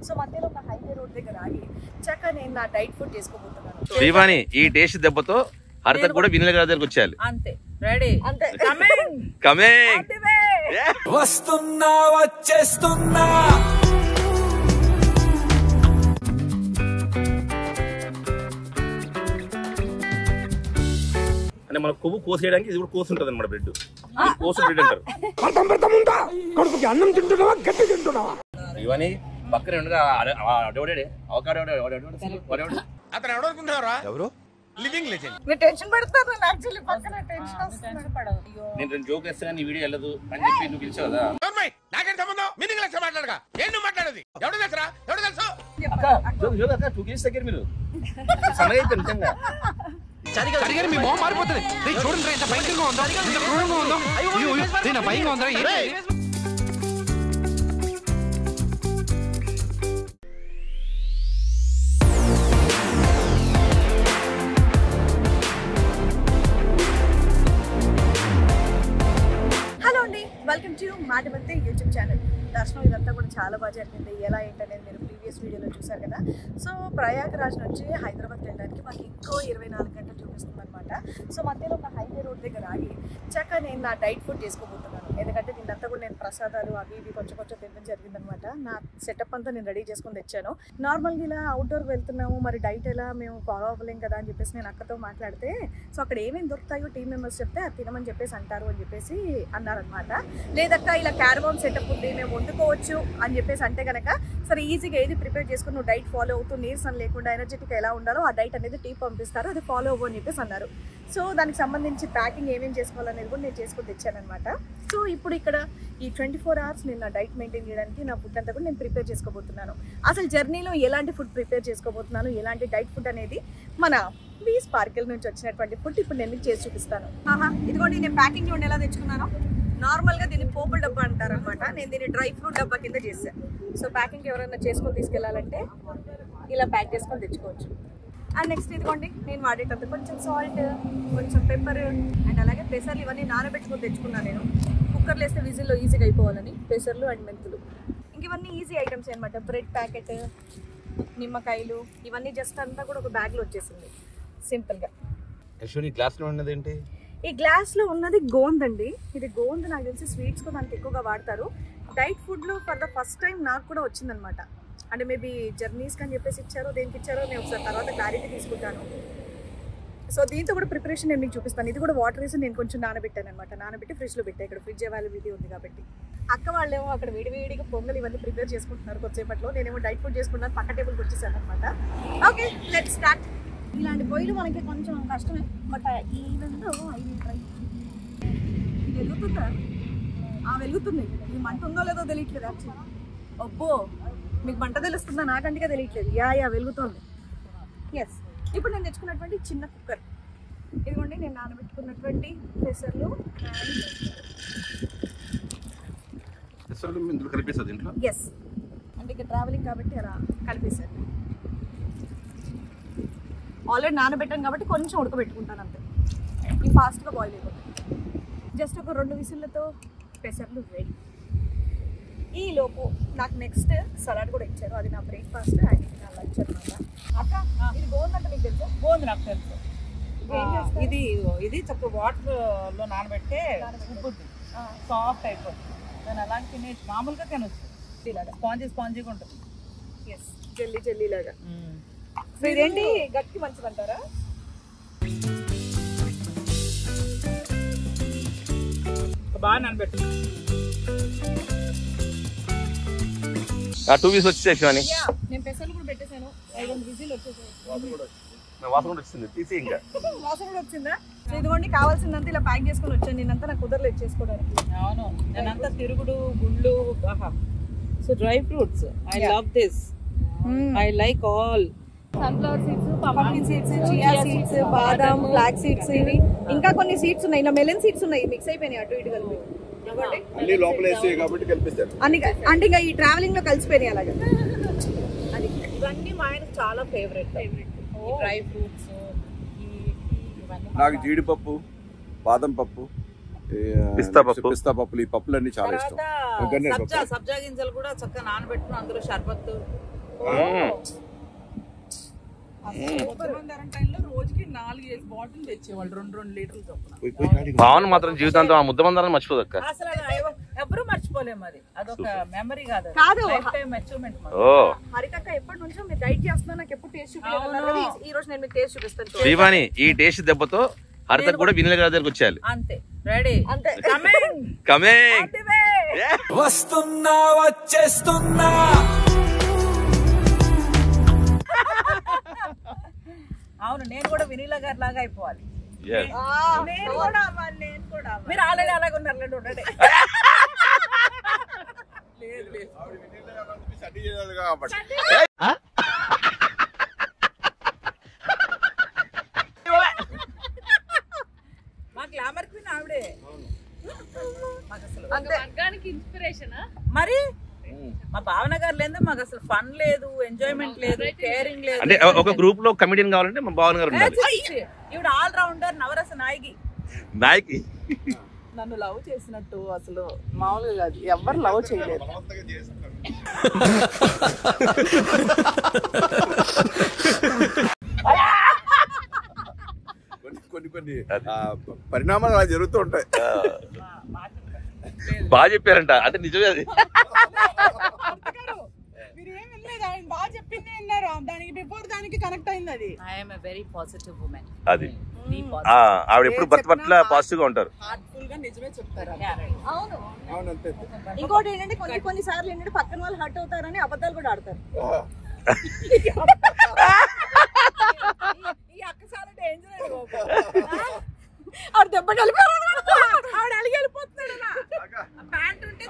So మధ్యలో ఒక highway road దగ్గర ఆగి చక్కగా నేను నా డైట్ ఫుడ్ చేసుకోబోతున్నాను. శ్రీవాణి ఈ టేస్ట్ దెబ్బతో హరిత కూడా వినీల గారి దగ్గరికి వచ్చేయాలి. అంతే రెడీ అంతే కమింగ్ వస్తున్నా వచ్చేస్తున్నా. అంటే మన కొవ్వు కోసేయడానికి ఇది కూడా కోసి ఉంటుంది అనమాట. బ్రెడ్ కోసు బ్రెడ్ అంటారు. అన్నం తింటున్నావా గట్టి తింటున్నావా? శ్రీవాణి పక్కన ఉండగా అతను ఎవడనుకుంటున్నారా? ఎవరు? Living legend. మీరు టెన్షన్ పడతారు యాక్చువల్లీ పక్కన టెన్షన్ వస్తుంది. నేను 2 జోక్ వేస్తే నీ వీడియో వెళ్ళదు అని చెప్పి నువ్వు పిలిచావు కదా. నాకేం సంబంధం? మీనింగ్ లెస్ మాట్లాడగా ఏం నువ్వు మాట్లాడేది? ఎవడు తెలుసా? ఎవడు తెలుసు? జోక్ అక్క 2 కేజీస్ దగ్గర మీరు సన్నగా అయితే నిజంగా సరిగా మీ మొహం మారిపోతుంది. చూడండి ఎంత భయంకరంగా ఉందో, ఎంత క్రూరంగా ఉందో. అయ్యో భయంగా ఉందా? వెల్కమ్ టు మాటమత్తే యూట్యూబ్ ఛానల్. దర్శనం ఇదంతా కూడా చాలా బాగా జరిగింది. ఎలా ఏంటనేది మీరు ప్రీవియస్ వీడియోలో చూసారు కదా. సో ప్రయాగరాజ్ నుంచి హైదరాబాద్ వెళ్ళడానికి మాకు ఇంకో 24 గంటలు చూపిస్తుంది అనమాట. సో మధ్యలో ఒక హైవే రోడ్ దగ్గర ఆగి చక్కగా నేను నా డైట్ ఫుడ్ చేసుకోబోతున్నాను. ఎందుకంటే నిన్నంతా కూడా నేను ప్రసాదాలు అవి ఇవి కొంచెం తినడం జరిగిందనమాట. నా సెటప్ అంతా నేను రెడీ చేసుకుని తెచ్చాను. నార్మల్గా ఇలా అవుట్డోర్ వెళ్తున్నాము, మరి డైట్ ఎలా మేము ఫాలో అవ్వలేం కదా అని చెప్పేసి నేను అక్కతో మాట్లాడితే, సో అక్కడ ఏమేమి దొరుకుతాయో టీం మెంబర్స్ చెప్తే అది తినమని చెప్పేసి అంటారు అని చెప్పేసి అన్నారనమాట. లేదక్క ఇలా క్యారవాన్ సెటప్ ఉంది, మేము వండుకోవచ్చు అని చెప్పేసి అంటే కనుక సరే ఈజీగా ఏది ప్రిపేర్ చేసుకుని నువ్వు డైట్ ఫాలో అవుతూ నీరసం లేకుండా ఎనర్జెటిక్ ఎలా ఉండాలో ఆ డైట్ అనేది టీం పంపిస్తారు, అది ఫాలో అవ్వు అని చెప్పేసి అన్నారు. సో దానికి సంబంధించి ప్యాకింగ్ ఏమేమి చేసుకోవాలనేది కూడా నేను చేసుకొని తెచ్చానమాట. సో ఇప్పుడు ఇక్కడ ఈ 24 hours నేను నా డైట్ మెయింటైన్ చేయడానికి నా ఫుడ్ అంతా కూడా నేను ప్రిపేర్ చేసుకోబోతున్నాను. అసలు జర్నీలో ఎలాంటి ఫుడ్ ప్రిపేర్ చేసుకోబోతున్నాను, ఎలాంటి డైట్ ఫుడ్ అనేది మన వి స్పార్కిల్ నుంచి వచ్చినటువంటి ఫుడ్ ఇప్పుడు నేను చేసి చూపిస్తాను. ఇదిగోండి నేను ప్యాకింగ్ చూడండి ఎలా తెచ్చుకున్నాను. నార్మల్గా దీన్ని పోపుల డబ్బా అంటారు అనమాట. నేను దీన్ని డ్రై ఫ్రూట్ డబ్బా కింద చేశాను. సో ప్యాకింగ్ ఎవరైనా చేసుకొని తీసుకెళ్ళాలంటే ఇలా ప్యాక్ చేసుకొని తెచ్చుకోవచ్చు. అండ్ నెక్స్ట్ ఇదిగోండి నేను వాడేటంత కొంచెం సాల్ట్, కొంచెం పెప్పర్ అండ్ అలాగే పెసర్లు ఇవన్నీ నానబెట్టుకొని తెచ్చుకున్నాను నేను. కుక్కర్లో వేస్తే విజిల్లో ఈజీగా అయిపోవాలని పెసర్లు అండ్ మెంతులు. ఇంక ఇవన్నీ ఈజీ ఐటమ్స్ అనమాట. బ్రెడ్ ప్యాకెట్, నిమ్మకాయలు ఇవన్నీ జస్ట్ అంతా కూడా ఒక బ్యాగ్లో వచ్చేసింది సింపుల్గా. గ్లాస్లో ఉన్నది ఏంటి? ఈ గ్లాస్లో ఉన్నది గోంద్ అండి. ఇది గోంద్ నాకు తెలిసి స్వీట్స్ కూడా దానికి ఎక్కువగా వాడతారు. డైట్ ఫుడ్లో ఫర్ ద ఫస్ట్ టైం నాకు కూడా వచ్చిందనమాట. అంటే మేబీ జర్నీస్కి అని చెప్పేసి ఇచ్చారో దేనికి ఇచ్చారో నేను ఒకసారి తర్వాత క్లారిటీ తీసుకుంటాను. సో దీంతో కూడా ప్రిపరేషన్ నేను మీకు చూపిస్తాను. ఇది కూడా వాటర్ వేసి నేను కొంచెం నానబెట్టాను అనమాట. నానబెట్టి ఫ్రిడ్జ్లో పెట్టాను. ఇక్కడ ఫ్రిడ్జ్ అవైలబిలిటీ ఉంది కాబట్టి. అక్క వాళ్ళేమో అక్కడ వేడివేడిగా పొంగల్ ఇవన్నీ ప్రిపేర్ చేసుకుంటున్నారు కొద్దిసేపట్లో. నేనేమో డైట్ ఫుడ్ చేసుకుంటాను, పక్క టేబుల్కి వచ్చేసాను అనమాట. Okay let's start. ఇలాంటి పొయ్యిలు మనకి కొంచెం కష్టమే, బట్ ఈవెంట్లో వెలుగుతుందా? వెలుగుతుంది. ఈ మంట ఉందో లేదో తెలియట్లేదు యాక్చువల్లీ. అబ్బో మీకు మంట తెలుస్తుందా? నాకంటిగా తెలియట్లేదు. యా వెలుగుతుంది. ఎస్. ఇప్పుడు నేను తెచ్చుకున్నటువంటి చిన్న కుక్కర్ ఇదిగోండి. నేను నానబెట్టుకున్నటువంటి పెసర్లు కలిపేస్తుంది ఇంట్లో. ఎస్, అంటే ఇక ట్రావెలింగ్ కాబట్టి అలా కలిపేశారు. ఆల్రెడీ నానబెట్టాను కాబట్టి కొంచెం ఉడకబెట్టుకుంటాను అంతే. ఈ ఫాస్ట్గా బాయిల్ అయిపోతుంది. జస్ట్ ఒక 2 విసిల్లతో పెసర్లు రెడీ. ఈ లోపు నాకు నెక్స్ట్ సలాడ్ కూడా ఇచ్చారు. అది నా బ్రేక్ఫాస్ట్ అండ్ నా లంచ్ అనమాట. అక్క ఇది గోంద్ అంటే మీకు తెలుసు? గోంద్ నాకు తెలుసు. ఇది చక్కగా వాటర్లో నానబెట్టే ఉబ్బుద్ది, సాఫ్ట్ అయిపోతుంది. నేను అలాంటి తినేసి మామూలుగా తినొచ్చు. ఇలాగా స్పాంజీగా ఉంటుంది. ఎస్, జల్లీ లాగా. సో ఇదేంటి గట్టి మంచిదంటారా? బాగా నానబెట్టు. 2 వీక్స్ వచ్చేసాను. నేను పెసర్లు కూడా పెట్టేశాను. 5 విజిల్ వచ్చేసాయి. వాసన కూడా వచ్చింది. తీసి ఇంకా వాసన కూడా వచ్చిందా? సో ఇదిగోండి కావాల్సిందంతా ఇలా ప్యాక్ చేసుకొని వచ్చాను. నేనంతా నాకు కుదరలేదు చేసుకోవడానికి. అవును, నేనంతా తిరుగుడు గుళ్ళు. So dry fruits I love this. I like all. Sunflower seeds, pumpkin seeds, chia seeds, badam, flax seeds, ఇవి ఇంకా కొన్ని సీడ్స్ ఉన్నాయి. ఇలా మెలన్ సీడ్స్ ఉన్నాయి, మిక్స్ అయిపోయినాయి అటు ఇటు కలిపి. అన్ని లోపల వేసి కాబట్టి కలిపేశారు. అంటే ఇంకా ఈ ట్రావెలింగ్ లో కలిసిపోయినాయి అలాగా. అది ఇవన్నీ మా ఆయనకు చాలా ఫేవరెట్ డ్రై ఫ్రూట్స్. నాకు జీడిపప్పు, బాదం పప్పు, పిస్తా పప్పులు, ఈ పప్పులు అన్ని చాలా ఇష్టం. సబ్జా గింజలు కూడా చక్కగా నానబెట్టుకుని అందులో షర్బత్ టైంలో రోజుకి 4-5 బాటిల్ తెచ్చేవాళ్ళు 2 లీటర్లు చొప్పున. భావన మాత్రం జీవితాంతం ఆ ముద్దమందాన్ని మర్చిపోదు అక్క. అసలు ఎవరు మర్చిపోలేము. అది అదొక మెమరీ కాదు, లైఫ్ టైం అచీవ్మెంట్. హరితక్క ఎప్పటి నుంచో మీరు డైట్ చేస్తున్నా, నాకు ఎప్పుడు టేస్ట్ చూపించాలి. ఈ రోజు నేను మీకు టేస్ట్ చూపిస్తాను. శ్రీవాణి ఈ టేస్ట్ దెబ్బతో హరితకు కూడా వినీల గారి దగ్గరకు వచ్చేయాలి. అంతే, రెడీ, అంతే. కమింగ్ వస్తున్నా వచ్చేస్తున్నా. అవును, నేను కూడా వినీలా గారి లాగా అయిపోవాలి. Yes. నేను కూడా అవ్వాలి, నేను కూడా అవ్వాలి. మీరు ఆల్రెడీ అలాగే ఉన్నారు, ఉండండి. లేదు లేదు, మా గ్లామర్ క్వీన్ ఆవిడే. మాకు అసలు వర్గానికి ఇన్స్పిరేషన్. మరి మా భావన గారు లేదు, మాకు అసలు ఫన్ లేదు, ఎంజాయ్మెంట్ లేదు, కేరింగ్ లేదు. అంటే ఒక గ్రూప్ లో కమిడియన్ కావాలంటే మా భావన గారు ఉండాలి. ఈవిడ ఆల్ రౌండర్, నవరస నాయకి. నాయకి నన్ను లవ్ చేసినట్టు అసలు మామూలుగా కాదు, ఎవరు లవ్ చేయలేదు. కొన్ని పరిణామాలు అలా జరుగుతూ ఉంటాయి. బాగా చెప్పారంట, అంటే నిజమే అది. మీరు ఏం వినలేదు, ఆయన బాగా చెప్పింది విన్నారు. దానికి బిఫోర్ దానికి కనెక్ట్ అయింది. అది I'm a very positive women. అది ఆవిడ ఎప్పుడు భర్త పట్ల పాజిటివ్ గా ఉంటారు. హార్ట్ఫుల్ గా నిజమే చెప్తారు. అవును. అవునంతే. ఇంకోటి ఏంటంటే కొన్ని సార్లు ఏంటంటే పక్కన వాళ్ళు హర్ట్ అవుతారని అబద్ధాలు కూడా ఆడతారు. ఈ అక్కసారి డేంజర్. ఆవిడ దెబ్బ కలిపారు, ఆవిడ అలిగి వెళ్ళిపోతున్నాడు. ప్యాంట్ ఉంటే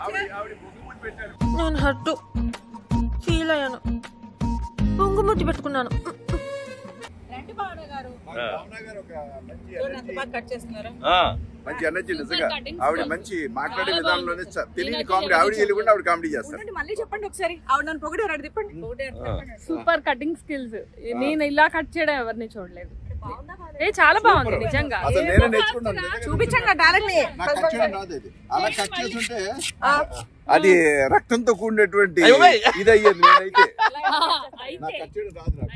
నేను హర్ట్ ఫీల్ అయ్యాను, పొంగుముద్దు పెట్టుకున్నాను. రండి భావన గారు, ఎంత బాగా కట్ చేస్తున్నారు. మంచి ఎనర్జీ నిజంగా. ఆవిడ మంచి మాట్లాడే విధానంలోనే తెలియని కామెడీ. ఆవిడ వెళ్ళకుండా ఆవిడ కామెడీ చేస్తారు. మళ్ళీ చెప్పండి ఒకసారి. ఆవిడ నన్ను పొగిడారు, అది చెప్పండి. Super cutting skills. నేను ఇలా కట్ చేయడం ఎవరిని చూడలేదు. చాలా బాగుంది నిజంగా. అసలు నేనే నేర్చుకున్నాను. చూపించండి నా టాలెంట్ ని. నాకు కట్ చేయడం రాదు. అది అలా కట్ చేస్తుంటే అది రక్తంతో కూడినటువంటి ఇది అయ్యేది. నేనైతే నాకు కట్ చేయడం రాదు. నాకు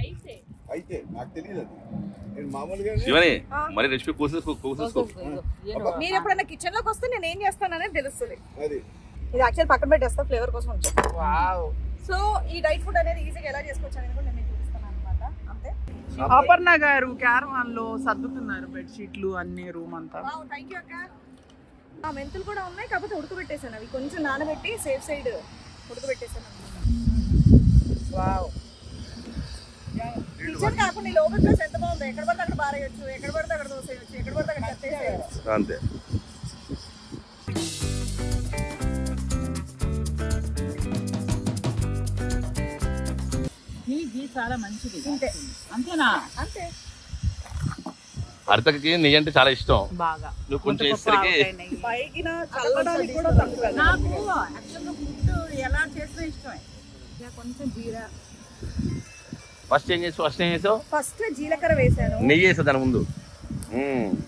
అయితే నాకు తెలియదు. అది నేను మామూలుగా శివని మరి రెసిపీ కోసేసుకో. మీరు ఎప్పుడైనా కిచెన్ లోకి వస్తే నేను ఏం చేస్తాననేది తెలుస్తుంది. అది ఇది యాక్చువల్ పక్కన పెట్టేస్తా ఫ్లేవర్ కోసం వచ్చాను. సో ఈ డైట్ ఫుడ్ అనేది ఈజీగా ఎలా చేసుకోవచ్చు అనేది కూడా నేను చూపిస్తాను అనమాట. అంతే. అపర్ణ గారు క్యారవాన్ లో సర్దుతున్నారు బెడ్షీట్లు అన్ని, రూమ్ అంతా. థ్యాంక్ యూ అక్క. ఆ మెంతులు కూడా ఉన్నాయి, కాకపోతే ఉడకబెట్టేసాను. అవి కొంచెం నానబెట్టి సేఫ్ సైడ్ ఉడకబెట్టేసాను అనమాట. కిచెన్ కాకుండా ఈ లోపల ప్లేస్ ఎంత బాగుంది. ఎక్కడ పడితే అక్కడ బారేయచ్చు, ఎక్కడ పడితే అక్కడ దోసేయచ్చు, ఎక్కడ పడితే అక్కడ చెత్తేసేయచ్చు. అంతే. చాలా మంచిది. అంతేనా? అంతే. హరితకి నెయ్యి అంటే చాలా ఇష్టం. బాగా నువ్వు కొంచెం చేసేసరికి చల్లడానికి కూడా తక్కువ. నాకు యాక్చువల్గా ఫుడ్ ఎలా చేసినా ఇష్టమే. కొంచెం జీరా. ఫస్ట్ ఏం చేసావు? ఫస్ట్ జీలకర్ర వేసాను, నెయ్యి వేసా దాని ముందు.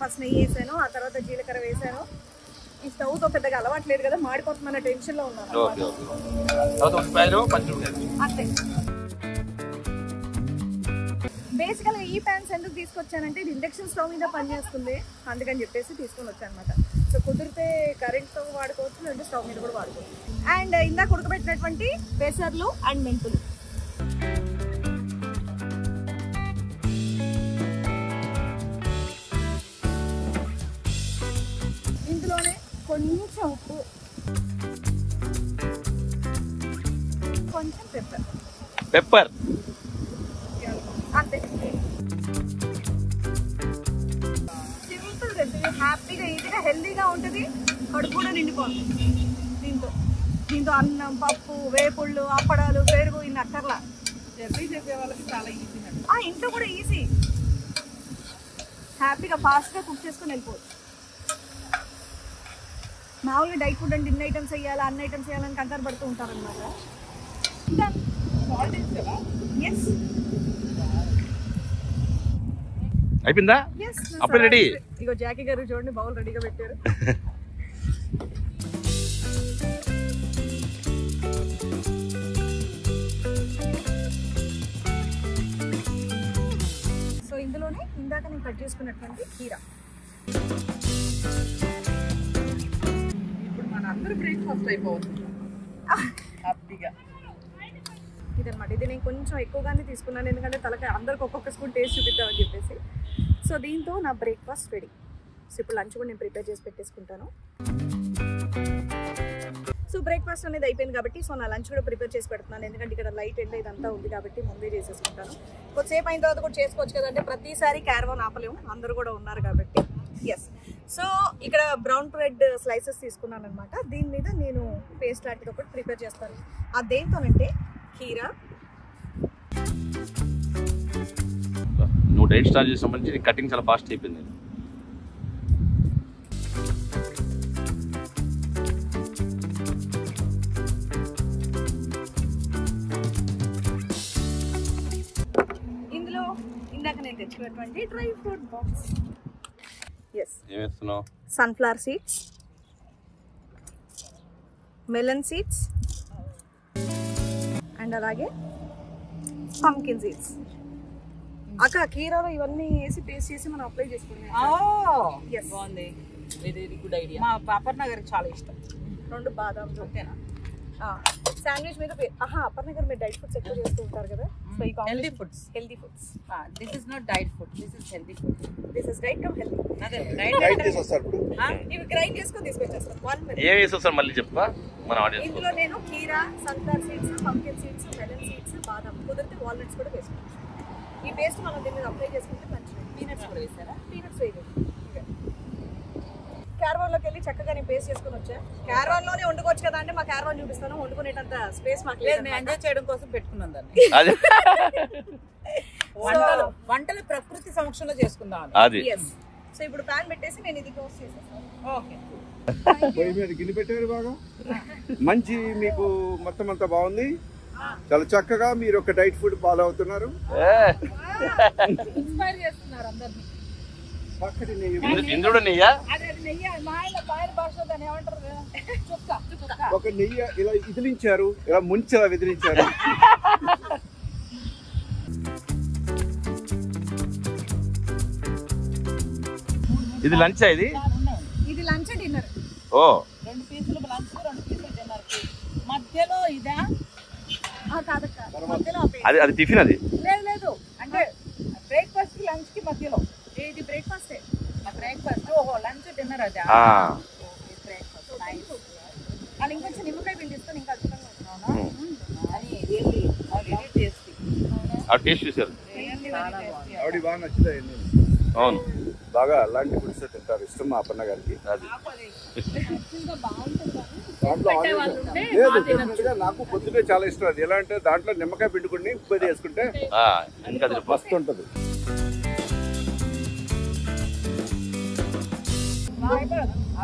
ఫస్ట్ నెయ్యి వేసాను, ఆ తర్వాత జీలకర్ర వేసాను. ఈ స్టవ్ తో పెద్దగా అలవాట్లేదు కదా, మాడిపోతున్న టెన్షన్ లో ఉన్నాను. అంతే. బేసికల్ గా ఈ ప్యాన్స్ ఎందుకు తీసుకొచ్చానంటే ఇది ఇండక్షన్ స్టవ్ మీద పనిచేస్తుంది, అందుకని చెప్పేసి తీసుకొని వచ్చాను అనమాట. సో కుదిరితే కరెంట్ స్టవ్ వాడుకోవచ్చు, లేదంటే స్టవ్ మీద కూడా వాడుకోవచ్చు. అండ్ ఇందాక ఉడకబెట్టినటువంటి పెసర్లు అండ్ మెంతులు. ఇందులోనే కొంచెం ఉప్పు, కొంచెం పెప్పర్. అంతే. సింపుల్ రెసిపీ, హ్యాపీగా ఈజీగా హెల్దీగా ఉంటుంది, కడుపు కూడా నిండిపోతుంది. దీంతో అన్నం, పప్పు, వేపుళ్ళు, అప్పడాలు, పెరుగు ఇన్ని అక్కర్లా. జర్నీ చేసే వాళ్ళకి చాలా ఈజీ. ఇంట్లో కూడా ఈజీ, హ్యాపీగా ఫాస్ట్గా కుక్ చేసుకుని వెళ్ళిపోవచ్చు. మామూలుగా డైట్ ఫుడ్ అంటే ఇన్ని ఐటమ్స్ వేయాలి, అన్ని ఐటమ్స్ వేయాలని కంగారు పడుతూ ఉంటారు అనమాట. అయిపోయిందా? అప్పుడు రెడీ. ఇగో జాకీ గారు చూడండి, బౌల్ రెడీగా పెట్టారు. కట్ చేసుకున్నటువంటి కీరా. ఇప్పుడు మన అందరూ బ్రేక్ఫాస్ట్ అయిపోతుంది హ్యాపీగా. ఇదనమాట. ఇది నేను కొంచెం ఎక్కువగానే తీసుకున్నాను, ఎందుకంటే తలకి అందరికి ఒక్కొక్క స్పూన్ టేస్ట్ చూపిద్దామని చెప్పేసి. సో దీంతో నా బ్రేక్ఫాస్ట్ రెడీ. సో ఇప్పుడు లంచ్ కూడా నేను ప్రిపేర్ చేసి పెట్టేసుకుంటాను. సో బ్రేక్ఫాస్ట్ అనేది అయిపోయింది కాబట్టి సో నా లంచ్ కూడా ప్రిపేర్ చేసి పెడుతున్నాను, ఎందుకంటే ఇక్కడ లైట్ ఎండ ఇదంతా ఉంది కాబట్టి ముందే చేసేసుకుంటాను. కొద్దిసేపు అయిన తర్వాత కూడా చేసుకోవచ్చు కదంటే, ప్రతిసారి క్యారవాన్ ఆపలేము, అందరూ కూడా ఉన్నారు కాబట్టి. ఎస్. సో ఇక్కడ బ్రౌన్ బ్రెడ్ స్లైసెస్ తీసుకున్నాను అనమాట. దీని మీద నేను పేస్ట్ లాంటిది ఒకటి ప్రిపేర్ చేస్తాను. అదేంటోనంటే కీరా. నువ్వు డైట్ స్టార్ట్ చేసినప్పటి నుంచి కటింగ్ చాలా ఫాస్ట్ అయిపోయింది. ఇందులో ఇందాక నేను తెచ్చుకున్నటువంటి డ్రై ఫ్రూట్ బాక్స్. ఎస్. ఏం వేస్తున్నావు? Sunflower seeds, melon seeds and అలాగే పంకిన్ సీడ్స్. అక్క కీరాలో ఇవన్నీ వేసి పేస్ట్ చేసి మనం అప్లై చేసుకున్నాం. బాగుంది, వెరీ గుడ్ ఐడియా. మా అపర్ణ చాలా ఇష్టం. 2 బాదాం. ఓకేనా? శాండ్విచ్ మీద అపర్ణ గారు మీరు డైట్ ఫుడ్స్ ఎక్కువ చేస్తూ ఉంటారు కదా, సో ఈ healthy foods. This is not diet food, this is healthy food. This is diet come healthy. అదే డైట్ చేస్తారు ఇప్పుడు. ఇవి గ్రైండ్ చేసుకొని తీసుకొచ్చేస్తాం. 1 minute. ఏం వేసేస్తారు మళ్ళీ చెప్పా మన ఆడియన్స్. ఇందులో నేను కీరా, sunflower seeds, pumpkin seeds, melon seeds, బాదాం, కుదిరితే వాల్నట్స్ కూడా వేసుకుంటాం. ఈ పేస్ట్ మనం దీన్ని అప్లై చేసుకుంటే మంచిది. పీనట్స్ కూడా వేసారా? పీనట్స్ వేయలేదు. క్యారవాన్లోకి వెళ్ళి చక్కగా నేను పేస్ట్ చేసుకుని వచ్చా. క్యారవాన్లోనే వండుకోవచ్చు కదా అంటే మా క్యారవాన్ చూపిస్తాను, వండుకునేటంత స్పేస్ మాకు లేదు. నేను ఎంజాయ్ చేయడం కోసం పెట్టుకున్నాను దాన్ని. వంటలు ప్రకృతి సమక్షంలో చేసుకుందాం. సో ఇప్పుడు ప్యాన్ పెట్టేసి నేను ఇది టోస్ట్ చేసేస్తాను. ఓకే. పొయ్యి మీద గిన్నె పెట్టారు బాగా మంచి, మీకు మొత్తం అంతా బాగుంది. చాలా చక్కగా మీరు ఒక డైట్ ఫుడ్ ఫాలో అవుతున్నారు. ఇన్స్పైర్ చేస్తున్నారు అందరినీ. పక్కటి నెయ్యి, ఇంద్రుడు నెయ్యా? అదే నెయ్యి. మా ఆయన భాష దాన్ని ఏమంటారు? చుక్క. ఒక నెయ్యి ఇలా ఇదిలించారు, ఇలా ముంచెలా విదిలించారు. ఇది లంచ్ ఇది? ఇది లంచ్ డిన్నర్. ఓ 2 పీసులు లంచ్, 2 పీసులు డిన్నర్. మధ్యలో ఇదా? కాదక్క, మధ్యలో అది టిఫిన్. అది లేదు అంటే బ్రేక్ఫాస్ట్ కి లంచ్ కి మధ్యలో. ఇది బ్రేక్ఫాస్ట్. బ్రేక్ఫాస్ట్. ఓహో, లంచ్ డిన్నర్ అదే. Breakfast nice. అది ఇంకొంచెం నిమ్మకాయ పిండిస్తాను, ఇంకా అద్భుతంగా ఉంటుంది. అది రియల్లీ టేస్టీ. ఆ టేస్ట్ చూసారు? ఆవిడ బాగా నచ్చుతాయి. అవును, బాగా అలాంటి ఫుడ్స్ తింటారు, ఇష్టం మా అపర్ణ గారికి. అది దాంట్లో లేదు, డెఫినెట్గా నాకు పొద్దునే చాలా ఇష్టం. అది ఎలా అంటే దాంట్లో నిమ్మకాయ పిండుకుని ఉప్పు వేసుకుంటే మస్తు ఉంటుంది.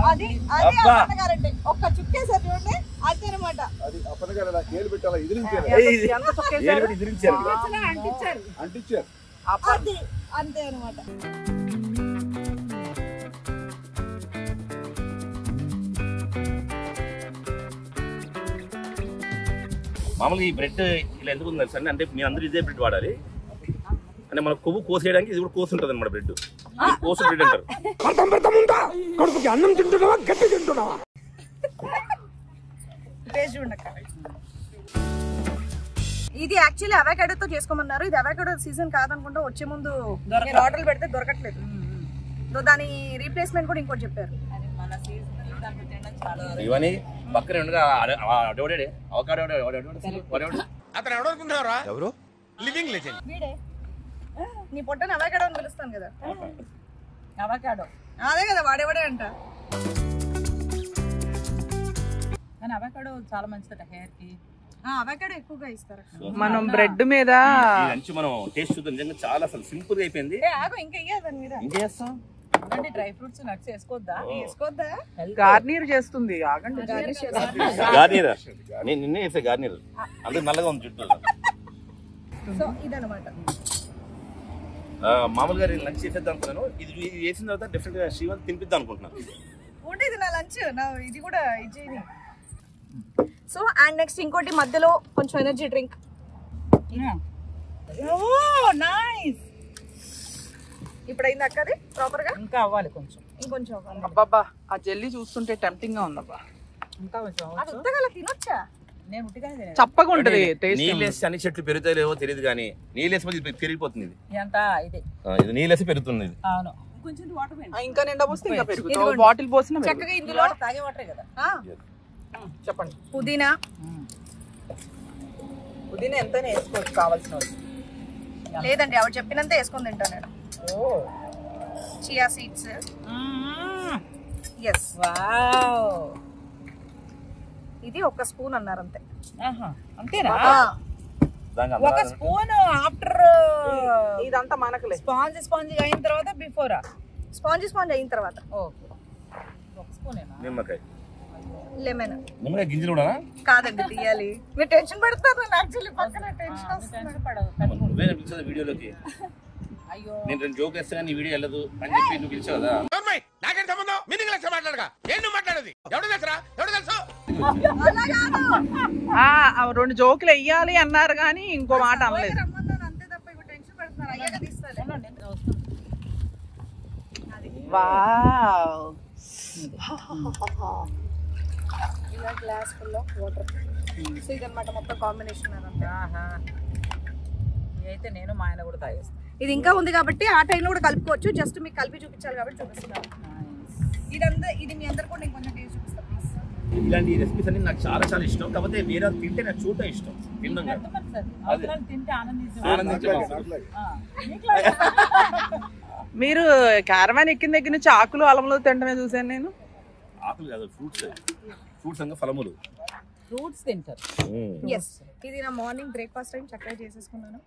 అది అపర్ణ గారంటే ఒక్క చుక్కేసారు చూడండి, అంతే అనమాట. అది అపర్ణ గారు అలా ఏలు పెట్టి అలా ఇదిలించారు, అంటించారు. అది అంతే అనమాట. మామూలుగా ఈ బ్రెడ్ ఇలా ఎందుకు ఉంది తెలుసా అంటే మీరు అందరూ ఇదే బ్రెడ్ వాడాలి అంటే మన కొవ్వు కోసేయడానికి ఇది కూడా కోసి ఉంటుంది అనమాట. బ్రెడ్ కోసు బ్రెడ్ అంటారు. అన్నం తింటున్నావా గట్టి తింటున్నావా? ఇది యాక్చువల్లీ అవకాడోతో చేసుకోమన్నారు. ఇది అవకాడో సీజన్ కాదనుకుంటా, వచ్చే ముందు ఆర్డర్లు పెడితే దొరకట్లేదు. దాని రీప్లేస్మెంట్ కూడా ఇంకోటి చెప్పారు. ఇవన్నీ పక్కన అతను ఎవడనుకుంటున్నారా? ఎవరు? Living legend. వీడే నీ పొట్టని అవకాడో అని పిలుస్తాను కదా. అవకాడో అదే కదా, వాడేవాడే అంట. కానీ అవకాడో చాలా మంచిదట హెయిర్ కి. అవకాడో ఎక్కువగా ఇస్తారు. మనం బ్రెడ్ మీద లంచ్ మనం టేస్ట్ చూద్దాం. నిజంగా చాలా అసలు సింపుల్ గా అయిపోయింది. ఇంకా ఇయ్యా దాని మీద ఇంకా చేస్తాం. డ్రై ఫ్రూట్స్ నట్స్ వేసుకోవద్దా? వేసుకోవద్దా? గార్నియర్ చేస్తుంది. ఆగండి, గార్నియర్ నిన్నే వేసే గార్నియర్ అందరూ నల్లగా ఉంది చుట్టూ. సో ఇదనమాట మామూలుగా నేను లంచ్ చేసేద్దాం అనుకున్నాను. ఇది వేసిన తర్వాత డిఫరెంట్ గా శ్రీవంత్ తినిపిద్దాం అనుకుంటున్నాను. ఉంటే ఇది నా లంచ్, నా ఇది కూడా ఇచ్చేది. సో అండ్ నెక్స్ట్ ఇంకోటి మధ్యలో కొంచెం ఎనర్జీ డ్రింక్. ఇప్పుడు అయింది అక్క అది ప్రాపర్ గా? ఇంకా అవ్వాలి కొంచెం, ఇంకొంచెం అవ్వాలి. అబ్బాబ్బా ఆ జెల్లీ చూస్తుంటే టెంప్టింగ్ గా ఉందబ్బా. ఇంకా కొంచెం అది ఉత్తగా తినొచ్చా? నేను ఉట్టిగానే చప్పగా ఉంటది టేస్ట్. నీళ్ళేసి అన్ని చెట్లు పెరుగుతాయో తెలియదు కానీ నీళ్ళేసి పెరిగిపోతుంది ఇది. ఎంత ఇది ఇది నీళ్ళేసి పెరుగుతుంది ఇది. అవును. కొంచెం వాటర్ వేయండి. ఇంకా నిండా పోస్తే ఇంకా పెరుగుతుంది. బాటిల్ పోసిన చక్కగా ఇందులో తాగే వాటరే కదా. చెప్పండి. పుదీనా పుదీనా ఎంతైనా వేసుకోవచ్చు కావాల్సిన. లేదండి ఆవిడ చెప్పినంత వేసుకొని తింటాను నేను. Chia seeds. ఎస్. వావ్. ఇది ఒక స్పూన్ అన్నారు అంతే. అంతేనా? ఒక స్పూన్ ఆఫ్టర్ ఇదంతా మనకులే. స్పాంజ్ అయిన తర్వాత బిఫోరా? స్పాంజ్ అయిన తర్వాత. ఓకే. ఒక స్పూనేనా? నిమ్మకాయ. లెమన్. నిమ్మకాయ గింజలు కూడా కాదండి తీయాలి. మీరు టెన్షన్ పడతారు. యాక్చువల్లీ పక్కన టెన్షన్ వస్తుంది. నువ్వే పిలిచదు వీడియోలోకి. అయ్యో నేను 2 జోక్ వేస్తే కానీ ఈ వీడియో వెళ్ళదు అని చెప్పి నువ్వు పిలిచావు కదా. నాకేం సంబంధం? మీనింగ్ లెక్క మాట్లాడగా ఏం నువ్వు మాట్లాడేది? ఎవడు తెలుసురా? ఎవడు తెలుసు? 2 జోకులు వెయ్యాలి అన్నారు కానీ ఇంకో మాట అనలేదు. అంతే తప్ప ఇప్పుడు టెన్షన్ పెడుతున్నారు. అయ్యాక తీస్తాలే. వావ్. ఇలా glass full of water. So ఇదన్నమాట మొత్తం కాంబినేషన్ అదంతా. అయితే నేను మా ఆయన కూడా తాగేస్తాను. ఇది ఇంకా ఉంది కాబట్టి ఆ టైంలో కూడా కలుపుకోవచ్చు. జస్ట్ మీకు కలిపి చూపించాలి కాబట్టి చూపిస్తున్నాను. ఇదంతా ఇది మీ అందరు కూడా నేను కొంచెం టేస్ట్ చూపిస్తాను. ఇలాంటి రెసిపీస్ అన్ని నాకు చాలా చాలా ఇష్టం. కాకపోతే వేరే తింటే నాకు చూడటం ఇష్టం. తింటే మీరు క్యారవాన్ ఎక్కిన దగ్గర నుంచి ఆకులు అలములు తింటమే చూసాను నేను. ఆకులు కాదు, ఫ్రూట్స్ అంటే ఫలములు. ఫ్రూట్స్ తింటారు. ఎస్. ఇది నా మార్నింగ్ బ్రేక్ఫాస్ట్ టైం చక్కగా చేసేసుకున్నాను.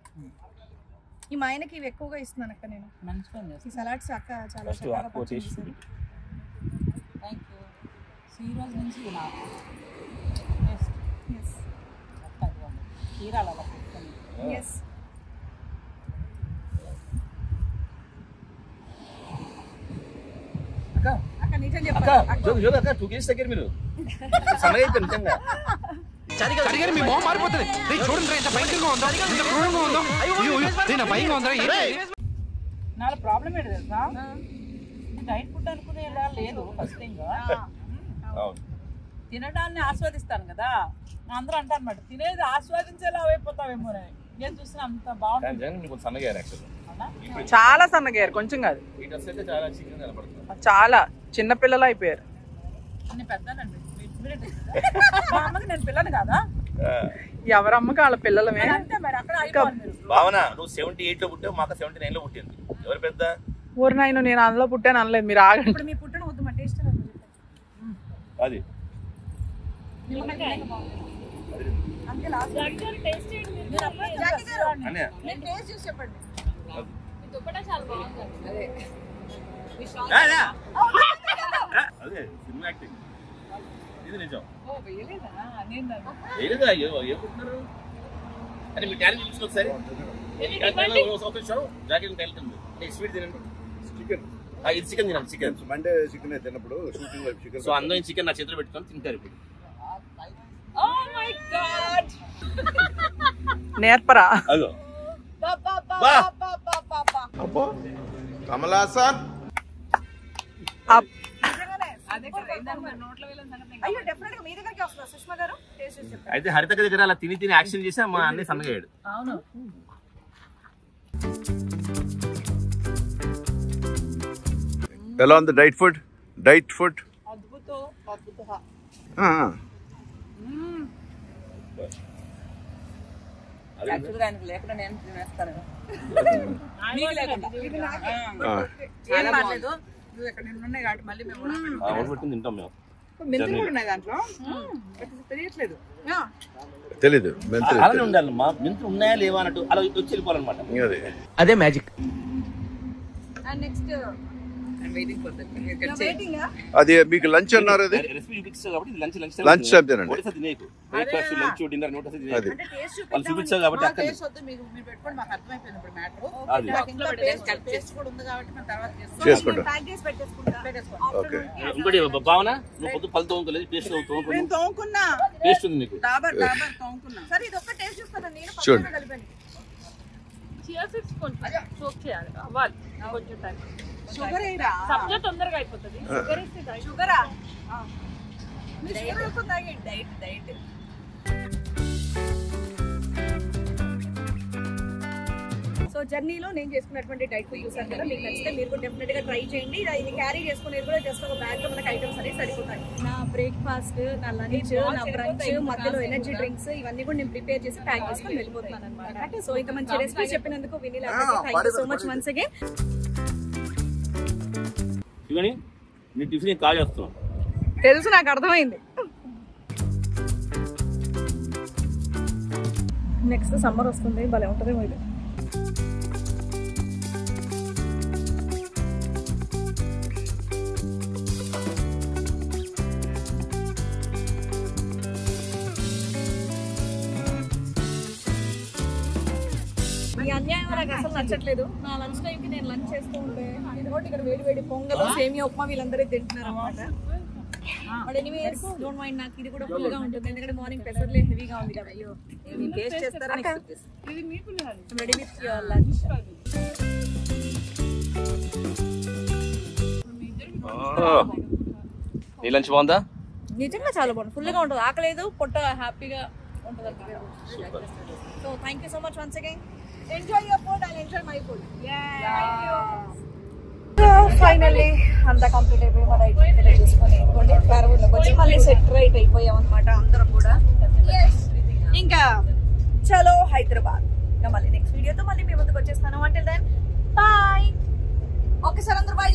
ఈ మా ఆయనకి ఇవి ఎక్కువగా ఇస్తున్నాను అక్క నేను. మంచి పని చేస్తాను. ఈ సలాడ్స్ అక్క చాలా చక్కగా పచ్చడి చేశారు. Thank you. ఈ రోజు నుంచి నాకు ఎస్ చీరాల అలా పెట్టుకొని. ఎస్. అక్క నిజం చెప్పాలి. జోక్ అక్క 2 కేజీస్ దగ్గర మీరు సన్నగా అయితే నిజంగా చరిగారు మీ మొహం మారిపోతుంది. చూడండి ఎంత భయంకరంగా ఉందో, ఎంత క్రూరంగా ఉందో. నేను భయంగా ఉందా? నా ప్రాబ్లం ఏంటి తెలుసా? డైట్ ఫుడ్ అనుకునేలా లేదు. ఫస్ట్ థింగ్ తినడాన్ని ఆస్వాదిస్తాను కదా. అందరూ అంటారు అన్నమాట తినేది ఆస్వాదించేలా అయిపోతావేమో. నేను చూసిన అంత బాగుంటుంది. చాలా సన్నగారు, కొంచెం కాదు. చాలా చిన్న పిల్లలు అయిపోయారు. అన్ని పెద్దనండి. మా అమ్మకి నేను పిల్లని కాదా? ఎవరమ్మకి వాళ్ళ పిల్లలమే. అంతే మరి. అక్కడ అయిపోవాలి మీరు. భావన నువ్వు 78 లో పుట్టావు, మాకు 79 లో పుట్టింది. ఎవరు పెద్ద? ఊరు నాయన నేను అందులో పుట్టాను అనలేదు. మీరు ఆగండి. ఇప్పుడు మీ పుట్టిన వద్దు మా టేస్ట్ అది అంతే లాస్ట్ టేస్ట్ చేయండి. మీరు అప్పుడే జాకీ గారు మీరు టేస్ట్ చేసి చెప్పండి. అదే సినిమా యాక్టింగ్. ఇది నిజం. అంటే మీ టాలెంట్ చూసిన ఒకసారి జాకెట్ వెళ్తుంది. స్వీట్ తినండి. ఇది చికెన్ తినండి. చికెన్ మండే చికెన్ తిన్నప్పుడు షూటింగ్ చికెన్. సో అందరూ చికెన్ నా చేతిలో పెట్టుకొని తింటారు ఇప్పుడు. నేర్పరా? అదో కమలాసన్. అయ్యో డెఫినెట్ గా మీ దగ్గరికి వస్తా సుష్మా గారు. టేస్ట్ చేసి చెప్పండి. అయితే హరిత దగ్గర అలా తిని తిని యాక్షన్ చేసి మా అన్ని సన్నగాడు. అవును. ఎలా ఉంది డైట్ ఫుడ్? అద్భుతం. యాక్చువల్గా ఆయనకు లేకుండా నేను తినేస్తాను. మీకు లేకుండా ఏం పర్లేదు. నువ్వు ఎక్కడ నిన్న ఉన్నాయి కాబట్టి మళ్ళీ మేము తింటాం మేము. మెంతులు కూడా ఉన్నాయి దాంట్లో. తెలియట్లేదు. తెలీదు. అలానే ఉండాలి. మా మెంతులు ఉన్నాయా లేవా అన్నట్టు అలా వచ్చి వెళ్ళిపోవాలన్నమాట. అదే మ్యాజిక్. అండ్ నెక్స్ట్ అది మీకు లంచ్ అన్నారు. అది రెసిపీ చూపించావు కాబట్టి లంచ్ టైం తినండి. బ్రేక్ఫాస్ట్ లంచ్ డిన్నర్ నోట్ వాళ్ళు చూపించావు కాబట్టి అక్కడ చేసుకుంటాం. ఇంకోటి భావన నువ్వు పొద్దు పళ్ళు తోముకోలేదు. పేస్ట్ తోముకున్నా. పేస్ట్ ఉంది నీకు. డాబర్ తోముకున్నా. సరే ఇది ఒక్క టేస్ట్ చూస్తాను నేను. చూడండి. కొంచెం సోక్ చేయాలి, అవ్వాలి కొంచెం టైం. షుగర్ ఏరా సబ్జా తొందరగా అయిపోతుంది. షుగర్ ఇస్తే షుగరా డైట్ డైట్. సో జర్నీలో నేను చేసుకున్నటువంటి డైట్ ఫుడ్ చూసాను కదా, మీకు నచ్చితే మీరు కూడా డెఫినెట్ గా ట్రై చేయండి. ఇది క్యారీ చేసుకునేది కూడా జస్ట్ ఒక బ్యాగ్ లో మనకి ఐటమ్స్ అనేవి సరిపోతాయి. నా బ్రేక్ఫాస్ట్, నా లంచ్, నా బ్రంచ్, మధ్యలో ఎనర్జీ డ్రింక్స్ ఇవన్నీ కూడా నేను ప్రిపేర్ చేసి ప్యాక్ చేసుకొని వెళ్ళిపోతున్నాను అనమాట. సో ఇంకా మంచి రెసిపీ చెప్పినందుకు Vinila thank you so much once again. నీ టిఫిన్ కాల్ చేస్తున్నావు తెలుసు, నాకు అర్థమైంది. నెక్స్ట్ సమ్మర్ వస్తుంది, భలే ఉంటుంది ఇది. ఈ అన్యాయం నాకు అసలు నచ్చట్లేదు. నా లంచ్ టైంకి నేను లంచ్ చేస్తూ ఉంటే ఇదిగోటి ఇక్కడ వేడి వేడి పొంగలు, సేమియా ఉప్మా వీళ్ళందరూ తింటున్నారు అన్నమాట. బట్ ఎనీవేస్ డోంట్ మైండ్, నాకు ఇది కూడా ఫుల్ గా ఉంటుంది ఎందుకంటే మార్నింగ్ పెసర్లే హెవీగా ఉంది కదా. అయ్యో టేస్ట్ చేస్తారా? ఇది మీకు రెడీ విత్ యువర్ లంచ్. నీ లంచ్ బాగుందా? నిజంగా చాలా బాగుంది, ఫుల్ గా ఉంటుంది, ఆకలేదు, పొట్ట హ్యాపీగా ఉంటుంది. So thank you so much once again. Enjoy your food, I enjoy my food. Finally అంతా కంప్లీట్ అయిపోయి మా డైట్ చూసుకొని క్యారవన్లోకి వచ్చి మళ్ళీ సెట్ రైట్ అయిపోయాం అనమాట అందరం కూడా. ఇంకా చలో హైదరాబాద్. ఇంకా మళ్ళీ నెక్స్ట్ వీడియోతో మళ్ళీ మీ ముందుకు వచ్చేస్తాను. Until then bye. ఒకసారి అందరూ బాయ్.